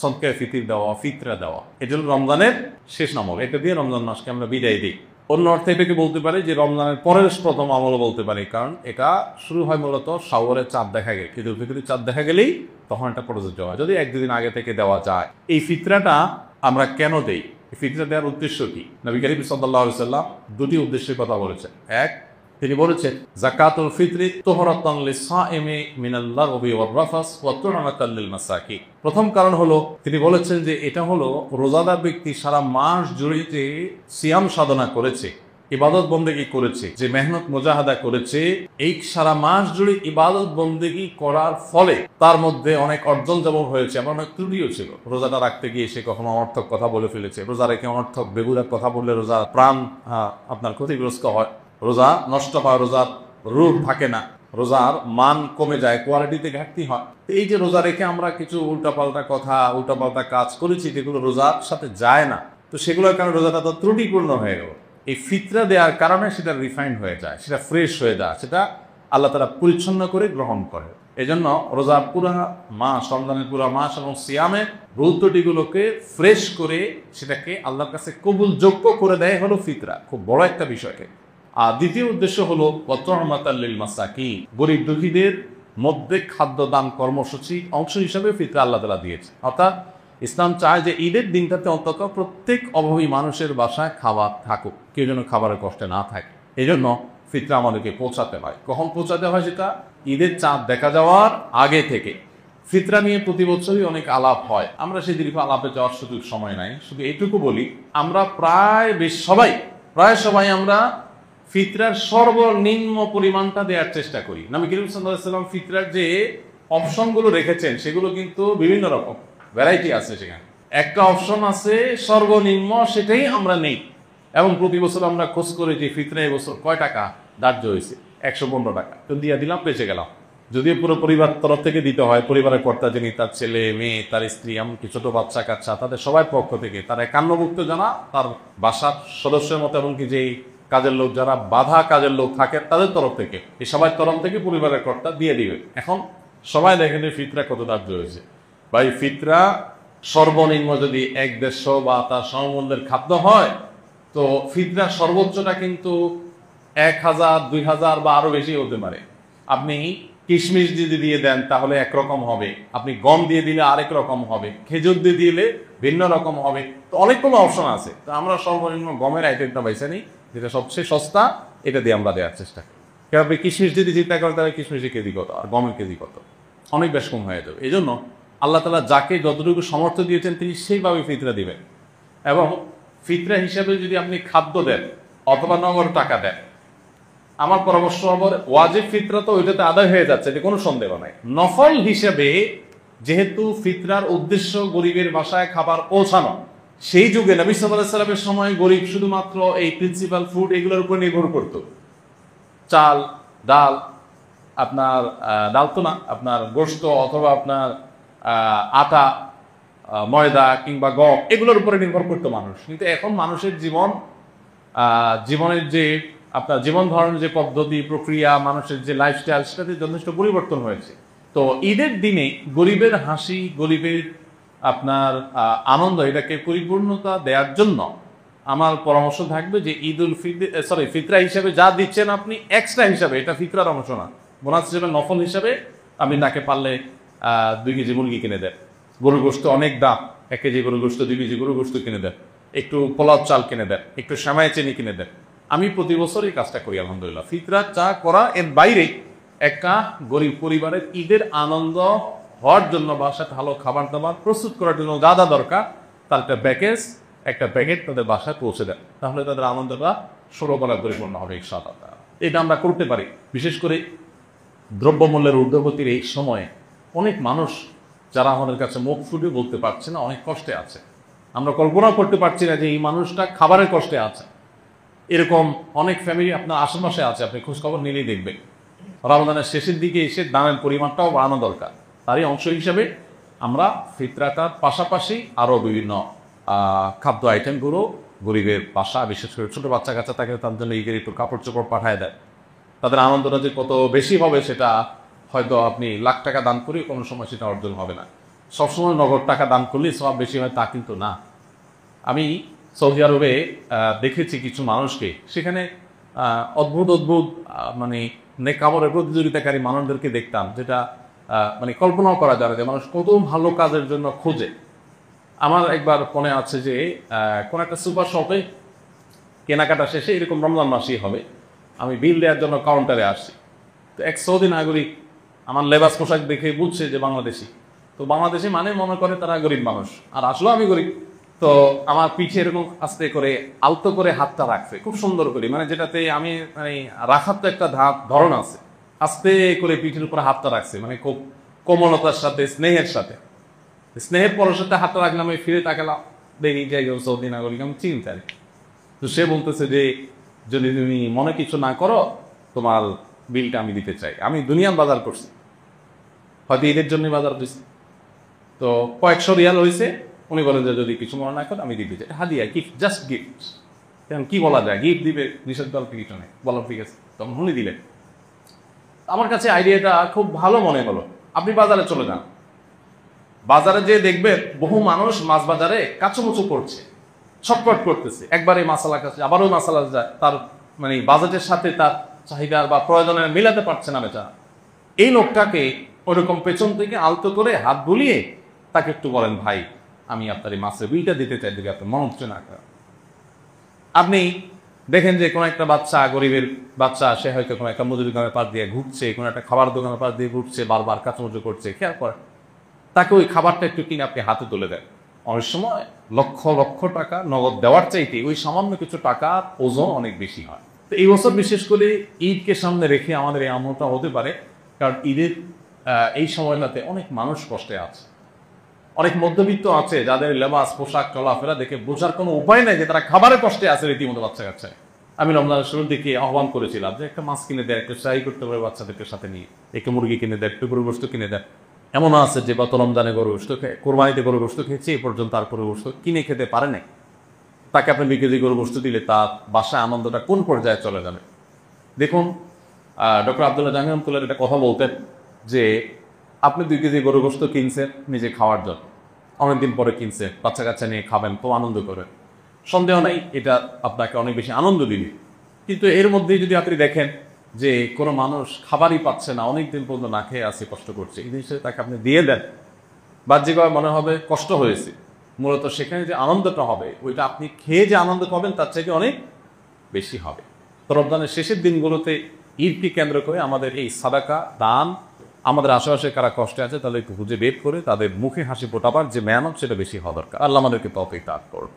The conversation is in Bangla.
সদকায়ে ফিতর দেওয়া, ফিতরা দেওয়া, এটা হলো রমজানের শেষ নামক। এটা দিয়ে রমজান মাসকে আমরা বিদায় দিই। অন্য অর্থে এটাকে বলতে পারি যে রমজানের পরের প্রথম আমলও বলতে পারি, কারণ এটা শুরু হয় মূলত শাওয়ালের চাঁদ দেখা গেলে, ঈদুল ফিতরের চাঁদ দেখা গেলেই তখন এটা প্রযোজ্য হয়, যদি এক দুদিন আগে থেকে দেওয়া যায়। এই ফিতরাটা আমরা কেন দেই? ফিতরা দেওয়ার উদ্দেশ্য কি? নবী করিম সাল্লাল্লাহু আলাইহি সাল্লাম দুটি উদ্দেশ্যের কথা বলেছেন। এক, তিনি বলেছেন যাকাতুল ফিতরি তুহরাতান লিস-সাইমি মিনাল লাগবি ওয়ার রাফাস ওয়া তু'মাতান লিল মাসাকিন। প্রথম কারণ হলো তিনি বলেছেন যে এটা হলো রোজাদার ব্যক্তি সারা মাস জুড়ে যে সিয়াম সাধনা করেছে, ইবাদত বন্দেগী করেছে, যে মেহনত মুজাহাদা করেছে, এই সারা মাস জুড়ে ইবাদত বন্দেগী করার ফলে তার মধ্যে অনেক অর্জন যেমন হয়েছে, এমন অনেক ত্রুটিও ছিল। রোজাটা রাখতে গিয়ে সে কখনো অনর্থক কথা বলে ফেলেছে, রোজা রেখে অনর্থক বেগুড়া কথা বললে রোজার প্রাণ আপনার ক্ষতিগ্রস্ত হয়, রোজা নষ্ট হয়, রোজার রূপ থাকে না, রোজার মান কমে যায়, কোয়ালিটিতে ঘাটতি হয়। এই যে রোজা রেখে আমরা কিছু উল্টাপাল্টা কথা, উল্টাপাল্টা কাজ করেছি যেগুলো রোজার সাথে যায় না, তো সেগুলোর কারণে রোজাটা তো ত্রুটিপূর্ণ হয়ে গেল। এই ফিতরা দেওয়ার কারণে সেটা রিফাইন্ড হয়ে যায়, সেটা ফ্রেশ হয়ে যায়, সেটা আল্লাহ তাআলা পরিচ্ছন্ন করে গ্রহণ করে। এই জন্য রোজার পুরা মাস, রমজানের পুরা মাস এবং সিয়ামের রুদ্রটিগুলোকে ফ্রেশ করে সেটাকে আল্লাহর কাছে কবুলযোগ্য করে দেয় হলো ফিতরা। খুব বড় একটা বিষয়কে। আর দ্বিতীয় উদ্দেশ্য হলো তু'মাতান লিল মাসাকিন, গরিব দুঃখীদের মধ্যে খাদ্য দান কর্মসূচি অংশ হিসাবে ফিতরা আল্লাহ তাআলা দিয়েছে। অর্থাৎ ইসলাম চায় যে ঈদের দিনটাতে অন্তত প্রত্যেক অভাবী মানুষের বাসায় খাবার থাকুক, কেউ যেন খাবারের কষ্টে না থাকে। এই জন্য ফিতরা আমাদেরকে পৌঁছাতে হয়। কখন পৌঁছাতে হয়? সেটা ঈদের চাঁদ দেখা যাওয়ার আগে থেকে। ফিতরা নিয়ে প্রতি বছরই অনেক আলাপ হয়, আমরা সেই দীর্ঘ আলাপে যাওয়ার সুযোগ সময় নাই। শুধু এইটুকু বলি, আমরা প্রায় সবাই আমরা ফিতরার সর্বনিম্ন পরিমাণটা দেওয়ার চেষ্টা করি। নবী করিম সাল্লাল্লাহু আলাইহি ওয়াসাল্লাম ফিতরার যে অপশনগুলো রেখেছেন সেগুলো কিন্তু বিভিন্ন রকম, ভ্যারাইটি আছে। সেখানে একটা অপশন আছে সর্বনিম্ন, সেটাই আমরা নেই। এবং প্রতি বছর আমরা খোঁজ করে যে ফিতরা এবছর কয় টাকা ধার্য হয়েছে, 115 টাকা, তো দিয়ে দিলাম, বেঁচে গেলাম। যদিও পুরো পরিবার তরফ থেকে দিতে হয়, পরিবারের কর্তা যিনি, তার ছেলে মেয়ে, তার স্ত্রী, এমনকি ছোট বাচ্চা কাচ্চা, তাদের সবার পক্ষ থেকে, তার একান্নভুক্ত জানা তার বাসার সদস্যের মতো, এমনকি যেই কাজের লোক, যারা বাধা কাজের লোক থাকে তাদের তরফ থেকে, এই সবার তরফ থেকে পরিবারের কর্তা দিয়ে দিবে। এখন সবাই দেখেন ফিতরা কত ধার্য হয়েছে। ভাই, ফিতরা সর্বনিম্ন যদি 1-150 বা তার সমমূল্যের খাদ্য হয়, তো ফিতরা সর্বোচ্চটা কিন্তু 1000, 2000 বা আরো বেশি হতে পারে। আপনি কিশমিশ যদি দিয়ে দেন তাহলে একরকম হবে, আপনি গম দিয়ে দিলে আরেক রকম হবে, খেজুর দিয়ে দিলে ভিন্ন রকম হবে। তো অনেকগুলো অপশন আছে। তো আমরা সর্বনিম্ন গমের আইটেমটা বেছে নিই, যেটা সবচেয়ে সস্তা, এটা দিয়ে আমরা দেওয়ার চেষ্টা করি। কারণ আপনি কিশমিশ যদি চিন্তা করেন তাহলে কিশমিশের কেজি কত আর গমের কেজি কত, অনেক বেশ কম হয়ে যাবে। এই জন্য আল্লাহ তাআলা যাকে যতটুকু সামর্থ্য দিয়েছেন তিনি সেইভাবে ফিতরা দিবেন। এবং ফিতরা হিসাবে যদি আপনি খাদ্য দেন অথবা নগদ টাকা দেন, আমার পরামর্শ হবে ওয়াজিব ফিতরা তো ওইটাতে আদায় হয়ে যাচ্ছে, যে কোনো সন্দেহ নাই। নফল হিসেবে যেহেতু ফিতরার উদ্দেশ্য গরিবের বাসায় খাবার পৌঁছানো, সেই যুগে নবী সাল্লাল্লাহু আলাইহি ওয়াসাল্লামের সময় গরিব শুধুমাত্র এই প্রিন্সিপাল ফুড এগুলোর উপর নির্ভর করত। চাল, ডাল, আপনার ডাল তো না, আপনার গোশত অথবা আপনার আটা, ময়দা কিংবা গম, এগুলোর উপরে নির্ভর করতো মানুষ। কিন্তু এখন মানুষের জীবনের যে আপনার জীবন ধারণের যে পদ্ধতি, প্রক্রিয়া, মানুষের যে লাইফস্টাইল, সেটাতে যথেষ্ট পরিবর্তন হয়েছে। তো ঈদের দিনে গরিবের হাসি, গরিবের আপনার আনন্দ, এটাকে পরিপূর্ণতা দেওয়ার জন্য আমার পরামর্শ থাকবে যে ফিতরা হিসাবে যা দিচ্ছেন আপনি এক্সট্রা হিসাবে, এটা ফিতরার অংশ না, বোনাস হিসেবে নফল হিসাবে আপনি তাকে পারলে 2 কেজি মুরগি কিনে দেন। গরুর গোশত অনেক দাম, 1 কেজি গরুর গোশত, 2 কেজি গরুর গোশত কিনে দেন, একটু পোলাও চাল কিনে দেন, একটু সেমাই চিনি কিনে দেন। আমি প্রতি বছর এই কাজটা করি আলহামদুলিল্লাহ। ফিতরা চা করা এর বাইরে একটা গরিব পরিবারের ঈদের আনন্দ হওয়ার জন্য বাসায় ভালো খাবার দাবার প্রস্তুত করার জন্য যা যা দরকার তার একটা প্যাকেট তাদের বাসায় পৌঁছে দেন, তাহলে তাদের আনন্দটা ষোলকলা পরিপূর্ণ হবে ইনশাআল্লাহ। এটা আমরা করতে পারি। বিশেষ করে দ্রব্যমূল্যের ঊর্ধ্বগতির এই সময়ে অনেক মানুষ যারা আমাদের কাছে মুখ ফুটে বলতে পারছে না, অনেক কষ্টে আছে। আমরা কল্পনা করতে পারছি না যে এই মানুষটা খাবারের কষ্টে আছে। এরকম অনেক ফ্যামিলি আপনার আশেপাশে আছে, আপনি খোঁজখবর নিলেই দেখবেন। রমজানের শেষের দিকে এসে দামের পরিমাণটাও বাড়ানো দরকার। তারই অংশ হিসেবে আমরা ফিতরাটার পাশাপাশি আরও বিভিন্ন খাদ্য আইটেমগুলো গরিবের বাসা, বিশেষ করে ছোটো বাচ্চা কাচ্চা থাকে, তার জন্য ঈদের একটু কাপড় চোপড় পাঠায় দেয়। তাদের আনন্দটা যে কত বেশি হবে সেটা হয়তো আপনি লাখ টাকা দান করে কোনো সময় সেটা অর্জন হবে না। সবসময় নগদ টাকা দান করলে সব বেশি হয় তা কিন্তু না। আমি সৌদি আরবে দেখেছি কিছু মানুষকে, সেখানে অদ্ভুত অদ্ভুত মানে নেকামরের প্রতিযোগিতাকারী মানুষদেরকে দেখতাম, যেটা মানে কল্পনাও করা যায় না যে মানুষ কত ভালো কাজের জন্য খোঁজে। আমার একবার মনে আছে যে কোন একটা সুপার শপে কেনাকাটা শেষে, এরকম রমজান মাসই হবে, আমি বিল দেওয়ার জন্য কাউন্টারে আসছি। তো এক সৌদি নাগরিক আমার লেবাস পোশাক দেখে বুঝছে যে বাংলাদেশি। তো বাংলাদেশি মানে মনে করে তারা গরিব মানুষ, আর আসলেও আমি গরিব। তো আমার পিঠে এরকম আস্তে করে আলতো করে হাতটা রাখছে খুব সুন্দর করে, মানে যেটাতে আমি মানে রাখার তো একটা ধরন আছে, আস্তে করে পিঠের উপরে হাতটা রাখছে, মানে খুব কোমলতার সাথে, স্নেহের সাথে। স্নেহের পরশতে হাতটা রাখলাম, আমি ফিরে তাকালাম, দেখি যে সৌদি নাগরিক, আমি চিন্তা। তো সে বলতেছে যে যদি তুমি মনে কিছু না করো, তোমার বিলটা আমি দিতে চাই। আমি দুনিয়ার বাজার করছি, হয়তো ঈদের জন্য বাজার দিচ্ছি, তো কয়েকশো রিয়াল হয়েছে। উনি বলেন যে যদি কিছু মনে না করো আমি দিতে চাই, হাদিয়া, গিফট, জাস্ট গিফট। কি বলা যায়, গিফট দিবে, নিষেধ করার কিছু নেই। বললাম ঠিক আছে, তখন উনি দিলেন। আমার কাছে আইডিয়াটা খুব ভালো মনে হলো। আপনি বাজারে চলে যান, বাজারে যে দেখবেন বহু মানুষ মাছ বাজারে কাচুমুচু করছে, ছটপট করতেছে, একবারে মাসালা কাছে আবারও মাসালা যায়, তার মানে বাজেটের সাথে তার চাহিদার বা প্রয়োজনের মিলাতে পারছে না বেচা। এই লোকটাকে ওরকম পেছন থেকে আলতো করে হাত বুলিয়ে তাকে একটু বলেন, ভাই আমি আপনার এই মাছের বিলটা দিতে চাই, দিকে আপনার মন হচ্ছে না। আপনি দেখেন যে কোনো একটা বাচ্চা, গরিবের বাচ্চা, সে হয়তো কোনো একটা মুদির দোকানের পাশ দিয়ে ঘুরছে, কোনো একটা খাবার দোকানের পাশ দিয়ে ঘুরছে, বারবার কাচুমুচু করছে, খেয়াল করে তাকে ওই খাবারটা একটু কিনে আপনি হাতে তুলে দেন। অনেক সময় লক্ষ লক্ষ টাকা নগদ দেওয়ার চাইতে ওই সামান্য কিছু টাকার ওজন অনেক বেশি হয়। তো এই বছর বিশেষ করে ঈদকে সামনে রেখে আমাদের এই আমলটা হতে পারে, কারণ ঈদের এই সময়টাতে অনেক মানুষ কষ্টে আছে, অনেক মধ্যবিত্ত আছে যাদের লেবাস পোশাক চলাফেরা দেখে বোঝার কোনো উপায় নেই যে তারা খাবারের কষ্টে আছে রীতিমতো বাচ্চা কাছে। আমি রমজানের শুরুর দিকে আহ্বান করেছিলাম যে একটা মাছ কিনে দেয়, একটু ট্রাই করতে পারে বাচ্চাদেরকে সাথে নিয়ে, একটু মুরগি কিনে দেয়, একটু গরু গোশত কিনে দেয়। এমন আছে যে গত রমজানে গরু গোশত খেয়ে, কোরবানিতে গরু গোশত খেয়েছে, এ পর্যন্ত তার গরু গোশত কিনে খেতে পারে নাই। তাকে আপনি 2 কেজি গরু গোশত দিলে তার বাসায় আনন্দটা কোন পর্যায়ে চলে যাবে। দেখুন, ডক্টর আব্দুল্লাহ জাহাঙ্গীর রহমতুল্লাহ একটা কথা বলতেন যে আপনি 2 কেজি গরু গোশত কিনছেন নিজে খাওয়ার জন্য, অনেকদিন পরে কিনছে, বাচ্চা কাচ্চা নিয়ে খাবেন, তো আনন্দ করেন, সন্দেহ নাই এটা আপনাকে অনেক বেশি আনন্দ দিবে। কিন্তু এর মধ্যেই যদি আপনি দেখেন যে কোনো মানুষ খাবারই পাচ্ছে না, অনেকদিন পর্যন্ত না খেয়ে আছে, কষ্ট করছে, এই জিনিসটা তাকে আপনি দিয়ে দেন, বাহ্যিকভাবে মনে হবে কষ্ট হয়েছে, মূলত সেখানে যে আনন্দটা হবে ওইটা আপনি খেয়ে যে আনন্দ পাবেন তার চাইতে অনেক বেশি হবে। তো রমজানের শেষের দিনগুলোতে ঈদকে কেন্দ্র করে আমাদের এই সাদাকা দান, আমাদের আশেপাশে কারা কষ্টে আছে তাদেরকে খুঁজে বের করে তাদের মুখে হাসি ফোটাবার যে মেহনত, সেটা বেশি হওয়া দরকার। আল্লাহ আমাদেরকে তৌফিক দান করুন।